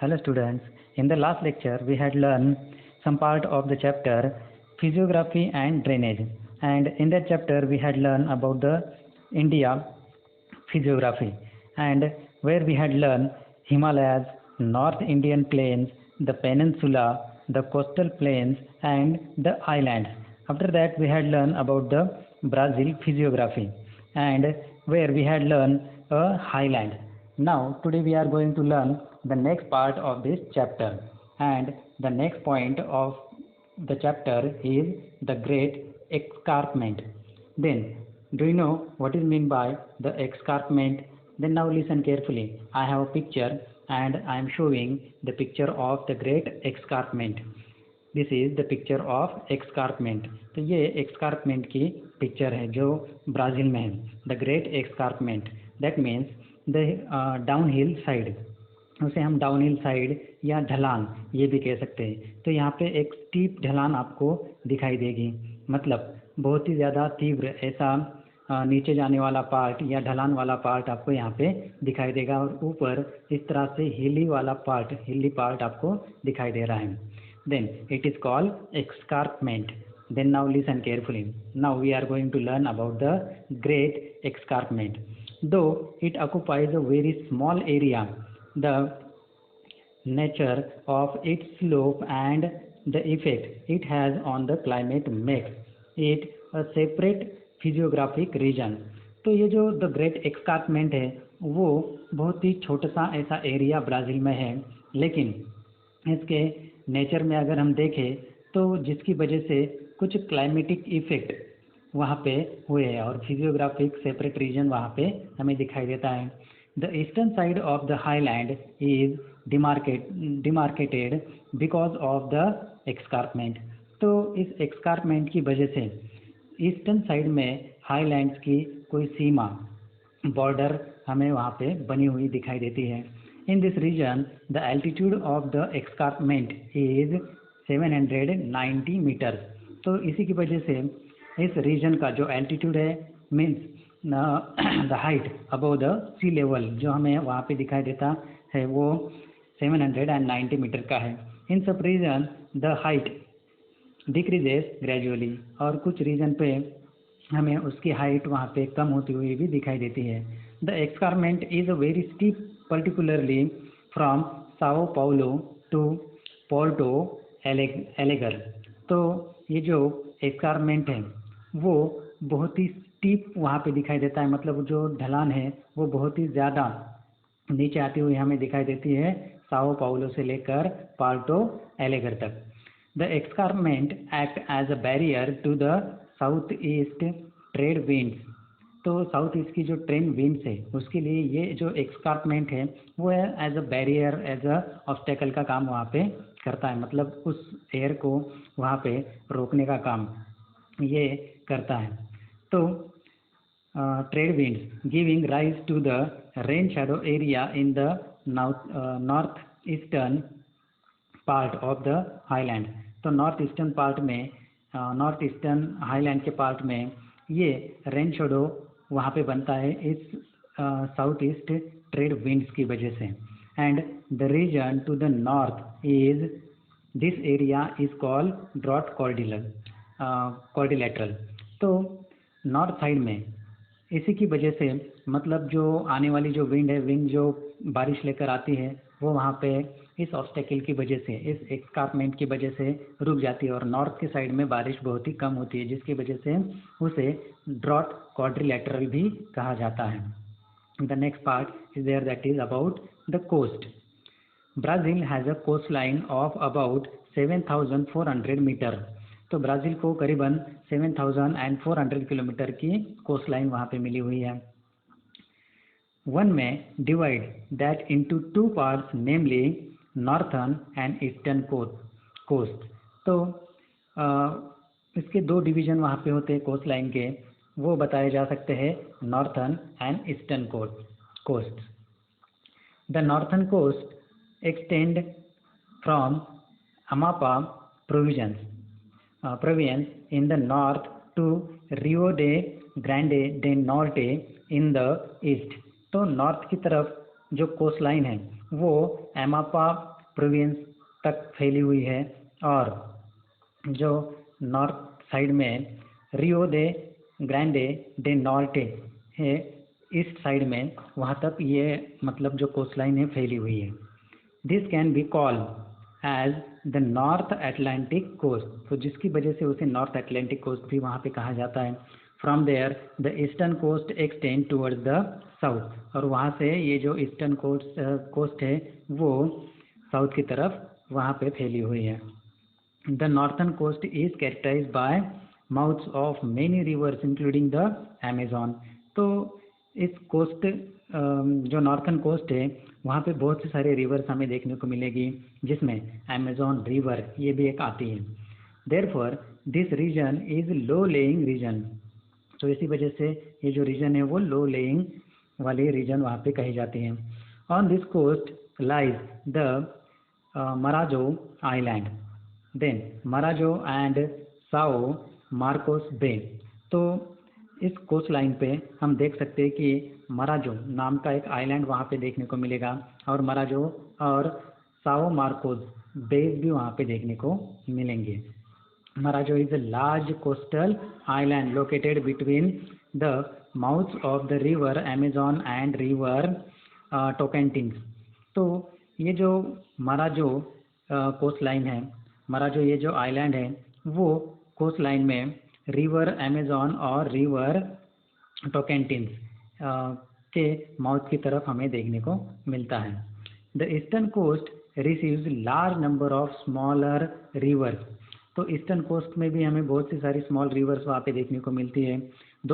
Hello students, in the last lecture we had learned some part of the chapter physiography and drainage, and in that chapter we had learned about the India physiography, and where we had learned Himalayas, North Indian plains, the peninsula, the coastal plains and the islands. After that we had learned about the Brazil physiography, and where we had learned a highland. Now today we are going to learn the next part of this chapter, and the next point of the chapter is the great escarpment. Then, do you know what is meant by the escarpment? Then now listen carefully. I have a picture and I am showing the picture of the great escarpment. This is the picture of escarpment. तो ये एक्सकार्पमेंट की picture है जो Brazil में है। The great escarpment that means the down hill side, उसे हम down hill side या ढलान ये भी कह सकते हैं। तो यहाँ पे एक स्टीप ढलान आपको दिखाई देगी, मतलब बहुत ही ज़्यादा तीव्र ऐसा नीचे जाने वाला पार्ट या ढलान वाला पार्ट आपको यहाँ पे दिखाई देगा, और ऊपर इस तरह से हिली पार्ट आपको दिखाई दे रहा है। Then it is called escarpment. Then now listen carefully. Now we are going to learn about the great escarpment. Though it occupies a very small area, the nature of its slope and the effect it has on the climate makes it a separate physiographic region. तो ये जो the great escarpment है वो बहुत ही छोटा सा ऐसा area Brazil में है, लेकिन इसके नेचर में अगर हम देखें तो जिसकी वजह से कुछ क्लाइमेटिक इफेक्ट वहाँ पे हुए हैं और फिजियोग्राफिक सेपरेट रीजन वहाँ पे हमें दिखाई देता है। The eastern side of the highland is demarcated because of the escarpment. तो इस एक्सकार्पमेंट की वजह से ईस्टर्न साइड में हाईलैंड्स की कोई सीमा, बॉर्डर हमें वहाँ पे बनी हुई दिखाई देती है। In this region, the altitude of the escarpment is 790 meters. तो इसी की वजह से इस रीजन का जो एल्टीट्यूड है means the height above the sea level जो हमें वहाँ पे दिखाई देता है वो 790 मीटर का है। इन सब region the height decreases gradually, और कुछ रीजन पे हमें उसकी हाइट वहाँ पे कम होती हुई भी दिखाई देती है। The escarpment is a very steep, particularly from Sao Paulo to Porto Alegre। तो ये जो escarpment है वो बहुत ही स्टीप वहाँ पे दिखाई देता है, मतलब जो ढलान है वो बहुत ही ज़्यादा नीचे आती हुई हमें दिखाई देती है साओ पाउलो से लेकर पार्टो एलेगर तक। The escarpment act as a barrier to the south east trade winds. तो साउथ ईस्ट की जो ट्रेड विंड्स है उसके लिए ये जो एक्सकार्पमेंट है वो है as a barrier, as an obstacle का काम वहाँ पे करता है, मतलब उस एयर को वहाँ पे रोकने का काम ये करता है। तो trade winds giving rise to the rain shadow area in the north eastern part of the highland. तो नॉर्थ ईस्टर्न पार्ट में, नॉर्थ ईस्टर्न हाईलैंड के पार्ट में ये रेन शेडो वहाँ पे बनता है इस साउथ ईस्ट ट्रेड विंड्स की वजह से। And the region to the north is this area is called drought quadrilateral. तो नॉर्थ साइड में इसी की वजह से, मतलब जो आने वाली जो विंड है, विंड जो बारिश लेकर आती है वो वहाँ पे इस ऑब्स्टेकल की वजह से, इस escarpment की वजह से रुक जाती है, और नॉर्थ के साइड में बारिश बहुत ही कम होती है जिसकी वजह से उसे ड्रॉट क्वाड्रिलेटरल भी कहा जाता है। The next part is there that is about the coast. Brazil has a coast line of about 7,400 metre. तो ब्राज़ील को करीबन 7,400 किलोमीटर की कोस्ट लाइन वहाँ पे मिली हुई है। One may divide that into two parts, namely northern and eastern coast। तो इसके दो डिवीजन वहाँ पे होते हैं कोस्ट लाइन के, वो बताए जा सकते हैं northern and eastern coast. The northern coast extend from Amapa province in the north to Rio de Grande de Norte in the east. तो नॉर्थ की तरफ जो कोस्ट लाइन है वो एमापा प्रोविंस तक फैली हुई है, और जो नॉर्थ साइड में रियो दे ग्रैंडे डे नॉर्टे है, ईस्ट साइड में वहाँ तक ये मतलब जो कोस्ट लाइन है फैली हुई है। This can be called as the north Atlantic coast, तो जिसकी वजह से उसे नॉर्थ अटलांटिक कोस्ट भी वहाँ पे कहा जाता है। From there the eastern coast extend towards the south, और वहाँ से ये जो ईस्टर्न कोस्ट है वो साउथ की तरफ वहाँ पे फैली हुई है। The northern coast is characterised by mouths of many rivers including the Amazon. तो इस कोस्ट जो नॉर्थन कोस्ट है वहाँ पे बहुत से सारे रिवर्स हमें देखने को मिलेगी, जिसमें अमेजॉन रिवर ये भी एक आती है। Therefore this region is low lying region, तो इसी वजह से ये जो रीजन है वो लो लेइंग वाली रीजन वहाँ पे कही जाती है। On this coast lies the Marajo island, then Marajo and Sao Marcos bay. तो इस कोस्ट लाइन पे हम देख सकते हैं कि मराजो नाम का एक आइलैंड वहाँ पे देखने को मिलेगा, और मराजो और साओ मार्कोस बेस भी वहाँ पे देखने को मिलेंगे। Marajo is a large coastal island located between the mouths of the river Amazon and river Tocantins। तो ये जो मराजो कोस्ट लाइन है, मराजो ये जो आइलैंड है वो कोस्ट लाइन में रिवर अमेजॉन और रिवर टोकेंटिन्स के माउथ की तरफ हमें देखने को मिलता है। The eastern coast receives large number of smaller rivers, तो ईस्टर्न कोस्ट में भी हमें बहुत सी सारी स्मॉल रिवर्स वहाँ पे देखने को मिलती है। The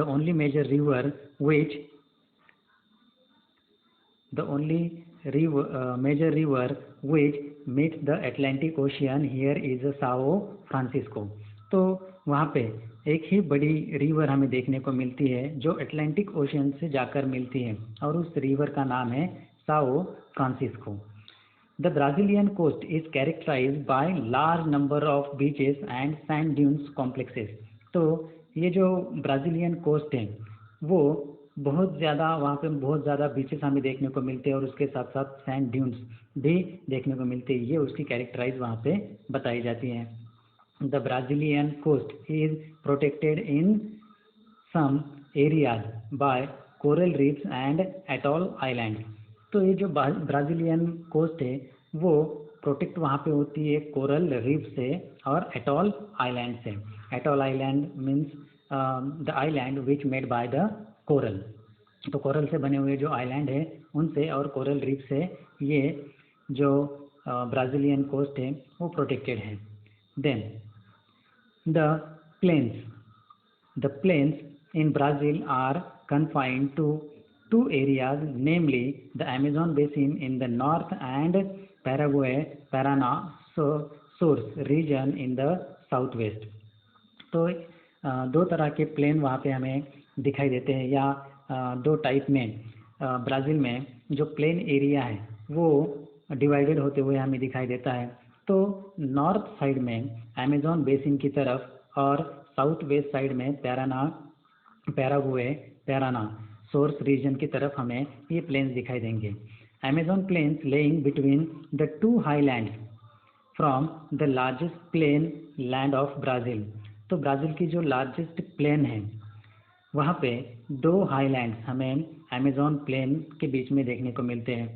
only major river which major river which meets the Atlantic Ocean here is Sao Francisco. तो वहाँ पे एक ही बड़ी रिवर हमें देखने को मिलती है जो अटलांटिक ओशियन से जाकर मिलती है, और उस रिवर का नाम है Sao Francisco. The Brazilian coast is characterized by large number of beaches and sand dunes complexes। तो ये जो ब्राज़ीलियन कोस्ट है वो बहुत ज़्यादा, वहाँ पे बहुत ज़्यादा बीचेस हमें देखने को मिलते हैं, और उसके साथ साथ सैंड ड्यून्स भी देखने को मिलते हैं। ये उसकी कैरेक्टराइज वहाँ पे बताई जाती हैं। The Brazilian coast is protected in some areas by coral reefs and atoll island. तो ये जो ब्राज़ीलियन कोस्ट है वो प्रोटेक्ट वहाँ पे होती है कोरल रीफ से और एटॉल आइलैंड से। Atoll island means the island which made by the coral, तो कोरल से बने हुए जो आइलैंड है उनसे और कोरल रीफ से ये जो ब्राज़ीलियन कोस्ट है वो प्रोटेक्टेड है। Then the plains in Brazil are confined to two areas, namely the Amazon basin in the north and Paraná source region in the southwest। तो दो तरह के प्लेन वहाँ पे हमें दिखाई देते हैं, या दो टाइप में ब्राज़ील में जो प्लेन एरिया है वो डिवाइडेड होते हुए हमें दिखाई देता है। तो नॉर्थ साइड में अमेज़न बेसिन की तरफ और साउथ वेस्ट साइड में पैराना सोर्स रीजन की तरफ हमें ये प्लेन्स दिखाई देंगे। Amazon plains lying between the two highlands from the largest plain land of Brazil. तो ब्राज़ील की जो लार्जेस्ट प्लेन है वहाँ पे दो हाईलैंड्स हमें अमेज़न प्लेन के बीच में देखने को मिलते हैं।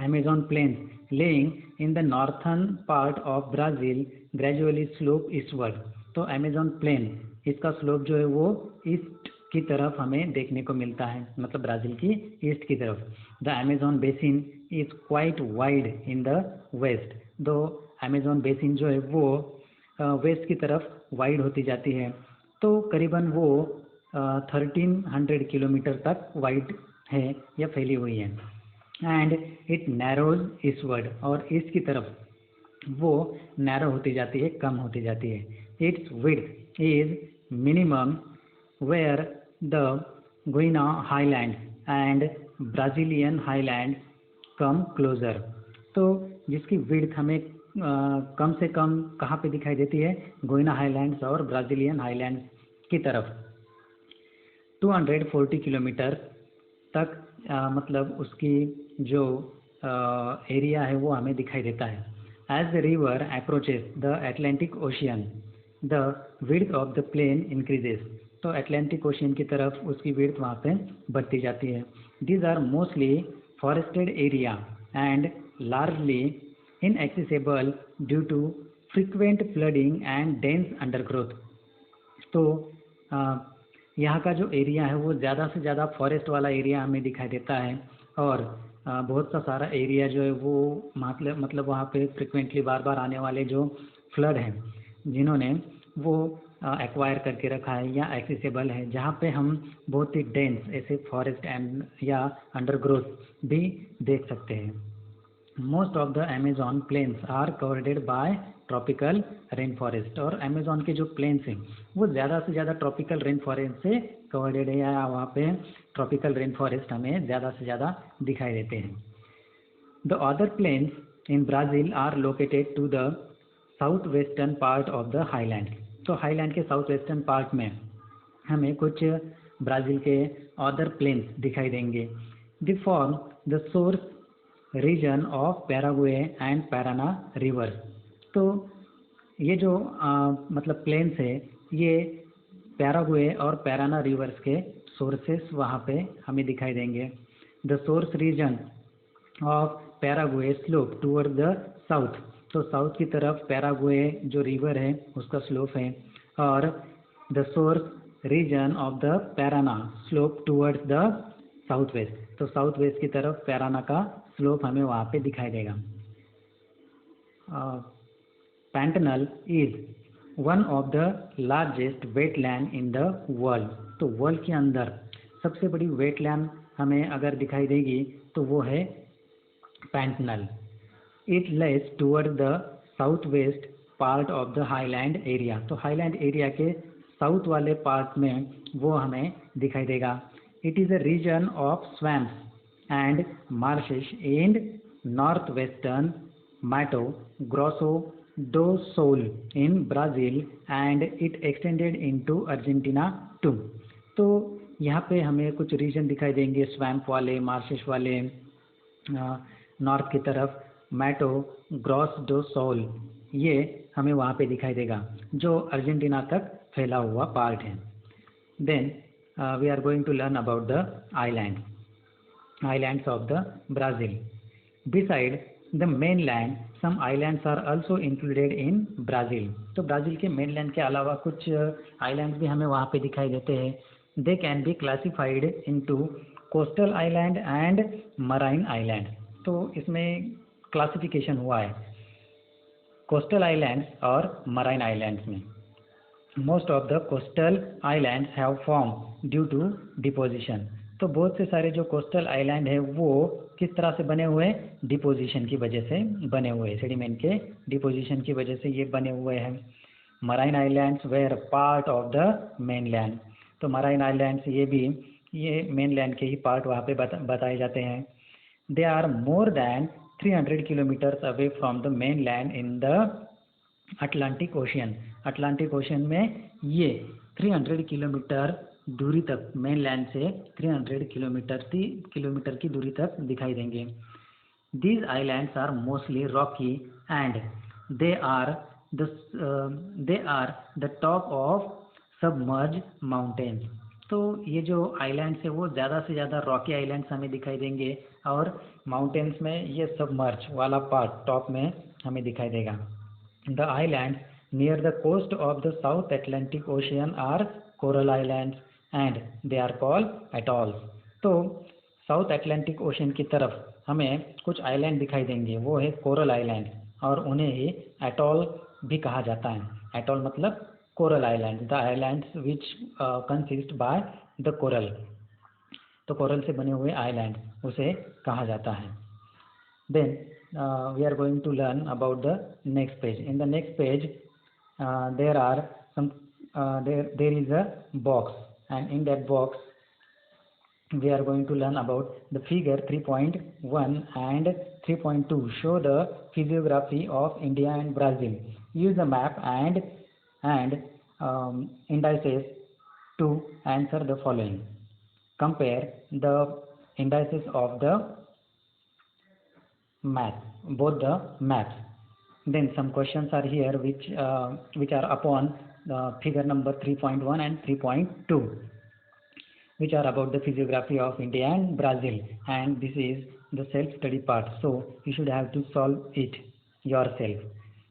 Amazon plains lying in the northern part of Brazil gradually slope eastward. तो अमेज़न प्लेन इसका स्लोप जो है वो ईस्ट की तरफ हमें देखने को मिलता है, मतलब ब्राज़ील की ईस्ट की तरफ। The Amazon basin is quite wide in the west. दो अमेज़न बेसिन जो है वो वेस्ट की तरफ वाइड होती जाती है, तो करीबन वो 1300 किलोमीटर तक वाइड है या फैली हुई है। एंड इट नैरोज ईस्टवर्ड, और ईस्ट की तरफ वो नैरो होती जाती है, कम होती जाती है। Its width is minimum where the Guiana highland and Brazilian highland come closer. तो जिसकी विड्थ हमें कम से कम कहाँ पे दिखाई देती है, गुइना हाईलैंड्स और ब्राज़ीलियन हाईलैंड्स की तरफ। 240 किलोमीटर तक मतलब उसकी जो एरिया है वो हमें दिखाई देता है. As the river approaches the Atlantic Ocean the width of the plain increases. तो अटलांटिक ओशियन की तरफ उसकी विड्थ वहाँ पे बढ़ती जाती है. These are mostly forested area and largely inaccessible due to frequent flooding and dense undergrowth. तो यहाँ का जो एरिया है वो ज़्यादा से ज़्यादा फॉरेस्ट वाला एरिया हमें दिखाई देता है और बहुत सा सारा एरिया जो है वो मतलब वहाँ पे फ्रिक्वेंटली बार बार आने वाले जो फ्लड हैं जिन्होंने वो एक्वायर करके रखा है या एक्सेसिबल है, जहाँ पे हम बहुत ही डेंस ऐसे फॉरेस्ट एंड या अंडरग्रोथ भी देख सकते हैं. Most of the Amazon plains are covered by tropical rain forest. और अमेजॉन के जो प्लेन्स हैं वो ज़्यादा से ज़्यादा ट्रॉपिकल रेन फॉरेस्ट से कवर्डेड है या वहाँ पे ट्रॉपिकल रेन फॉरेस्ट हमें ज़्यादा से ज़्यादा दिखाई देते हैं. The other plains in Brazil are located to the south western part of the highland. तो हाईलैंड के साउथ वेस्टर्न पार्ट में हमें कुछ ब्राज़ील के अदर प्लेन्स दिखाई देंगे. They form the source region of Paraguay and Parana rivers. तो ये जो मतलब प्लेन्स है ये पैराग्वे और पैराना रिवर्स के सोर्सेस वहाँ पे हमें दिखाई देंगे. The source region of Paraguay slope toward the south. तो साउथ की तरफ पैराग्वे जो रिवर है उसका स्लोप है और the source region of the Parana slope towards the south west. तो साउथ वेस्ट की तरफ पैराना का स्लोप हमें वहाँ पे दिखाई देगा. Pantanal is one of the largest wetland in the world. तो वर्ल्ड के अंदर सबसे बड़ी वेटलैंड हमें अगर दिखाई देगी तो वो है Pantanal. It lies toward the south west part of the highland area. तो हाईलैंड एरिया के साउथ वाले पार्ट में वो हमें दिखाई देगा. It is a region of swamps and marshes in northwestern Mato Grosso do Sul in Brazil and it extended into Argentina too. तो यहाँ पे हमें कुछ रीजन दिखाई देंगे स्वैम्प वाले, मार्शेस वाले, नॉर्थ की तरफ मैटो ग्रॉस डो सोल, ये हमें वहाँ पे दिखाई देगा जो अर्जेंटीना तक फैला हुआ पार्ट है. Then we are going to learn about the islands of the Brazil. Beside the mainland, some islands are also included in Brazil. तो ब्राज़ील के मेनलैंड के अलावा कुछ आइलैंड्स भी हमें वहाँ पे दिखाई देते हैं. They can be classified into coastal island and marine island. तो इसमें क्लासिफिकेशन हुआ है कोस्टल आइलैंड्स और मराइन आइलैंड्स में. Most of the coastal islands have formed due to deposition. तो बहुत से सारे जो कोस्टल आइलैंड है वो किस तरह से बने हुए, डिपोजिशन की वजह से बने हुए, सेडिमेंट के डिपोजिशन की वजह से ये बने हुए हैं. Marine islands were part of the mainland. तो मराइन आइलैंड्स ये मेनलैंड के ही पार्ट वहाँ पे बताए जाते हैं. They are more than 300 kilometres away from the mainland in the Atlantic Ocean. Atlantic Ocean में ये 300 किलोमीटर दूरी तक, मेनलैंड से 300 किलोमीटर की दूरी तक दिखाई देंगे. These islands are mostly rocky and they are the top of submerge mountains. तो ये जो आइलैंड्स है वो ज़्यादा से ज़्यादा रॉकी आइलैंड्स हमें दिखाई देंगे और माउंटेन्स में ये सबमर्ज वाला पार्ट टॉप में हमें दिखाई देगा. The islands near the coast of the south Atlantic Ocean are coral islands and they are called atolls. तो साउथ अटलांटिक ओशन की तरफ हमें कुछ आइलैंड दिखाई देंगे, वो है कोरल आइलैंड और उन्हें ही एटॉल भी कहा जाता है. एटॉल मतलब coral island, the islands which consist by the coral. तो कोरल से बने हुए आइलैंड उसे कहा जाता है. Then we are going to learn about the next page. In the next page there are some there is a box, and in that box we are going to learn about the figure 3.1 and 3.2 show the physiography of India and Brazil. Use the map and indices to answer the following. Compare the indices of the map, both the maps. Then some questions are here which are upon figure number 3.1 and 3.2, which are about the physiography of India and Brazil, and this is the self-study part, so you should have to solve it yourself.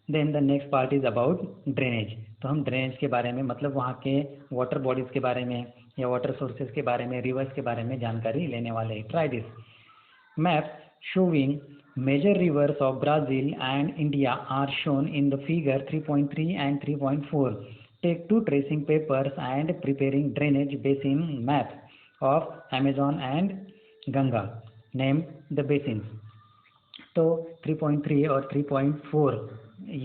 Then the next part is about drainage. तो हम drainage के बारे में, मतलब वहाँ के water bodies के बारे में या वाटर सोर्सेज के बारे में, रिवर्स के बारे में जानकारी लेने वाले हैं. Try this. Maps showing major rivers of Brazil and India are shown in the figure 3.3 and 3.4. Take two tracing papers and preparing drainage basin map of Amazon and Ganga. Name the basins. तो 3.3 और 3.4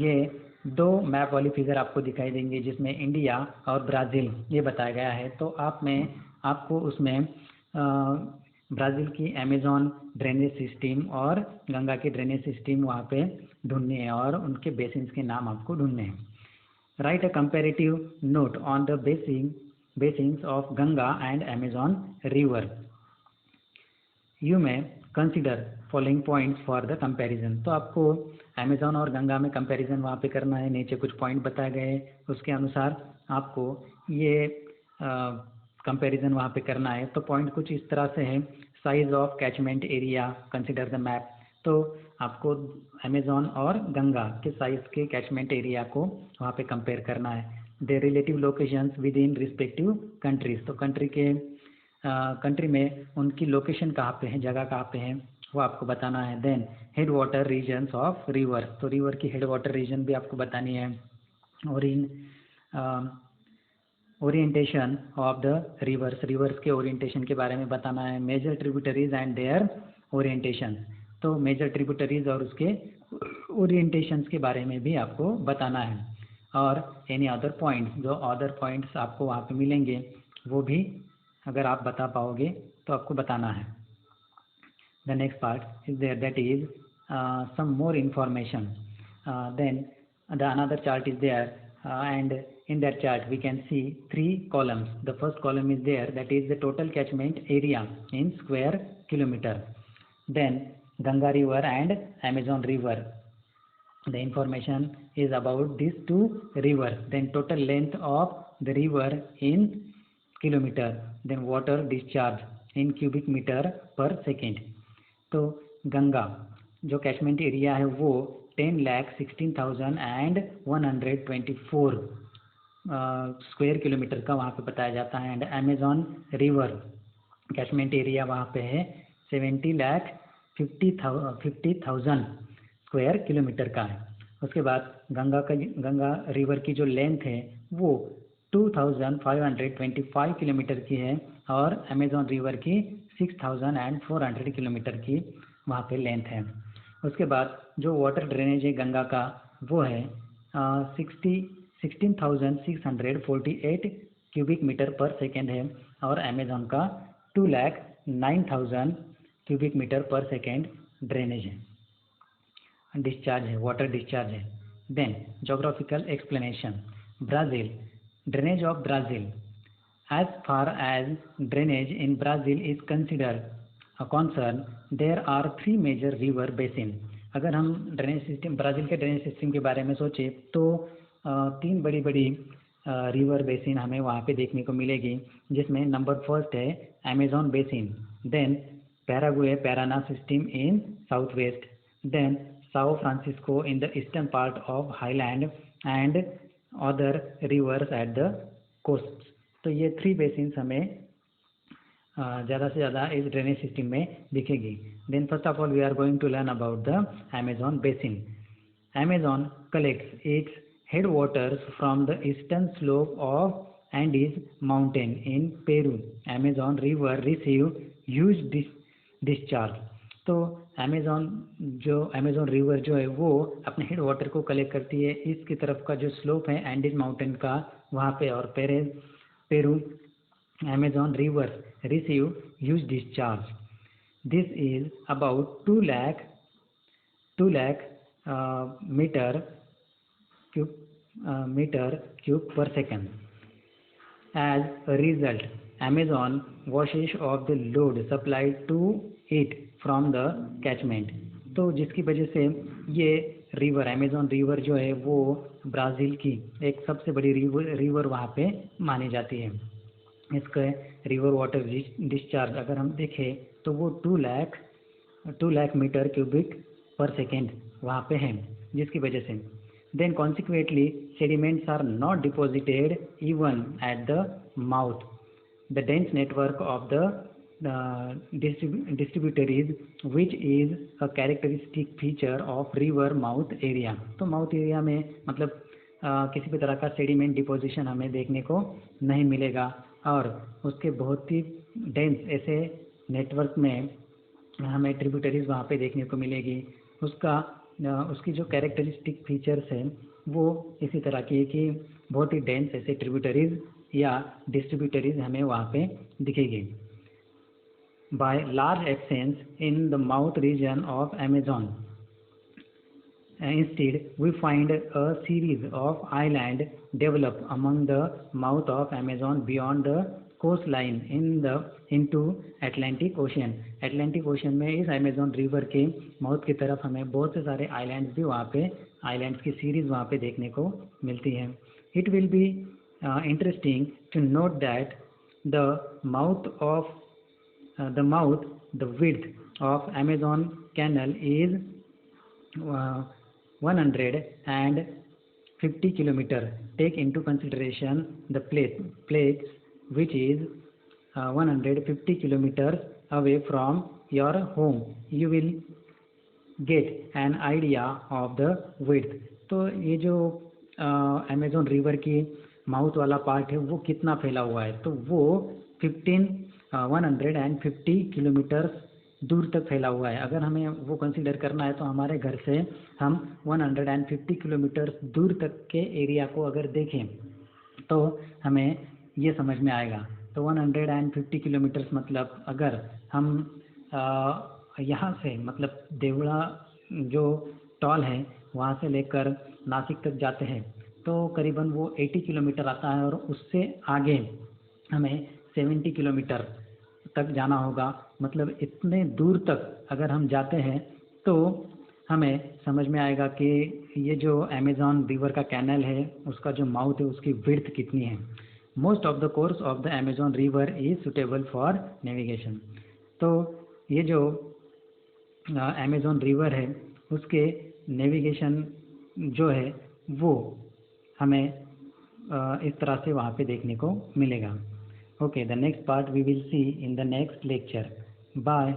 ये दो map वाली figure आपको दिखाई देंगे जिसमें India और ब्राज़ील ये बताया गया है. तो आपको उसमें ब्राज़ील की अमेज़न ड्रेनेज सिस्टम और गंगा की ड्रेनेज सिस्टम वहाँ पे ढूंढनी है और उनके बेसिन्स के नाम आपको ढूंढने हैं. Right a comparative note on the basins of Ganga and Amazon river. You may consider following points for the comparison. तो आपको अमेज़न और गंगा में कंपैरिजन वहाँ पे करना है. नीचे कुछ पॉइंट बताए गए, उसके अनुसार आपको ये कंपैरिजन वहाँ पे करना है. तो पॉइंट कुछ इस तरह से है. Size of catchment area, consider the map. तो आपको अमेज़न और गंगा के साइज के कैचमेंट एरिया को वहाँ पे कंपेयर करना है. The relative locations with in respective countries. तो कंट्री में उनकी लोकेशन कहाँ पे है, जगह कहाँ पे है, वो आपको बताना है. Then head water regions of river. तो रिवर की हेड वाटर रीजन भी आपको बतानी है. और in orientation of the rivers के ओरिएंटेशन के बारे में बताना है. Major tributaries and their orientation. तो मेजर ट्रिब्यूटरीज और उसके ओरिएंटेशंस के बारे में भी आपको बताना है. और एनी अदर पॉइंट, जो अदर पॉइंट्स आपको वहाँ पे मिलेंगे वो भी अगर आप बता पाओगे तो आपको बताना है. The next part is there, that is some more information. Then the another chart is there and in that chart we can see three columns. The first column is there, that is the total catchment area in square kilometer. Then Ganga river and Amazon river, the information is about these two rivers. Then total length of the river in kilometer. Then water discharge in cubic meter per second. तो गंगा जो catchment area है वो 10,16,124 square kilometre का वहाँ पे बताया जाता है. And Amazon river catchment area वहाँ पे है 70,50,000 स्क्वायर किलोमीटर का है. उसके बाद गंगा रिवर की जो लेंथ है वो 2,525 किलोमीटर की है और अमेज़न रिवर की 6,400 किलोमीटर की वहाँ पे लेंथ है. उसके बाद जो वाटर ड्रेनेज है गंगा का वो है 16,648 क्यूबिक मीटर पर सेकेंड है और अमेज़न का 2,09,000 cubic metre per second drainage है, डिस्चार्ज है, वाटर डिस्चार्ज है. Then geographical explanation. Brazil, drainage of Brazil. As far as drainage in Brazil is considered a concern, there are three major river basins. अगर हम drainage system, Brazil के drainage system के बारे में सोचें तो तीन बड़ी बड़ी रिवर बेसिन हमें वहाँ पे देखने को मिलेगी, जिसमें नंबर फर्स्ट है Amazon basin. Then Paraguay Parana system in south west. Then Sao Francisco in the eastern part of highland and other rivers at the coast. तो ये थ्री बेसिन्स हमें ज़्यादा से ज़्यादा इस ड्रेनेज सिस्टम में दिखेगी. Then first of all we are going to learn about the Amazon basin. Amazon collects its head waters from the eastern slope of Andes mountain in Peru. Amazon river receive huge discharge. तो Amazon river जो है वो अपने head water को collect करती है इसकी तरफ का जो स्लोप है एंडीज माउंटेन का वहाँ पे, और Peru Amazon river receive huge discharge. This is about 2 lakh meter cube per second. As a result, Amazon washes off the load supplied to it from the catchment। तो जिसकी वजह से ये रिवर, अमेजोन रिवर जो है वो Brazil की एक सबसे बड़ी रिवर वहाँ पे मानी जाती है। इसका रिवर वाटर डिस्चार्ज अगर हम देखें तो वो 2 lakh metre cubic per second वहाँ पे है, जिसकी वजह से then consequently sediments are not deposited even at the mouth. The dense network of the distributaries which is a characteristic feature of river mouth area. तो माउथ एरिया में मतलब किसी भी तरह का सेडिमेंट डिपोजिशन हमें देखने को नहीं मिलेगा और उसके बहुत ही डेंस ऐसे नेटवर्क में हमें ट्रिब्यूटरीज वहाँ पे देखने को मिलेगी। उसकी जो कैरेक्टरिस्टिक फीचर्स हैं वो इसी तरह की है कि बहुत ही डेंस ऐसे ट्रिब्यूटरीज या डिस्ट्रीब्यूटरीज हमें वहाँ पे दिखेगी। By large extents in the mouth region of Amazon instead we find a series of islands develop among the mouth of Amazon beyond the coastline into Atlantic Ocean। Atlantic Ocean में इस Amazon river के mouth की तरफ हमें बहुत से सारे islands भी वहाँ पे आइलैंड्स की सीरीज वहाँ पे देखने को मिलती है। It will be interesting to note that the width of Amazon Canal is 150 kilometer। Take into consideration the place which is 150 kilometers away from your home, you will get an idea of the width। तो ये जो Amazon river की mouth वाला part है वो कितना फैला हुआ है, तो वो 150 किलोमीटर दूर तक फैला हुआ है। अगर हमें वो कंसीडर करना है तो हमारे घर से हम 150 किलोमीटर दूर तक के एरिया को अगर देखें तो हमें ये समझ में आएगा। तो 150 किलोमीटर्स मतलब अगर हम यहाँ से मतलब देवड़ा जो टॉल है वहाँ से लेकर नासिक तक जाते हैं तो करीबन वो 80 किलोमीटर आता है और उससे आगे हमें 70 किलोमीटर तक जाना होगा। मतलब इतने दूर तक अगर हम जाते हैं तो हमें समझ में आएगा कि ये जो अमेजॉन रिवर का कैनल है उसका जो माउथ है उसकी विड्थ कितनी है। Most of the course of the Amazon river is suitable for navigation. तो ये जो अमेजॉन रिवर है उसके नेविगेशन जो है वो हमें इस तरह से वहाँ पे देखने को मिलेगा। Okay, the next part we will see in the next lecture. Bye.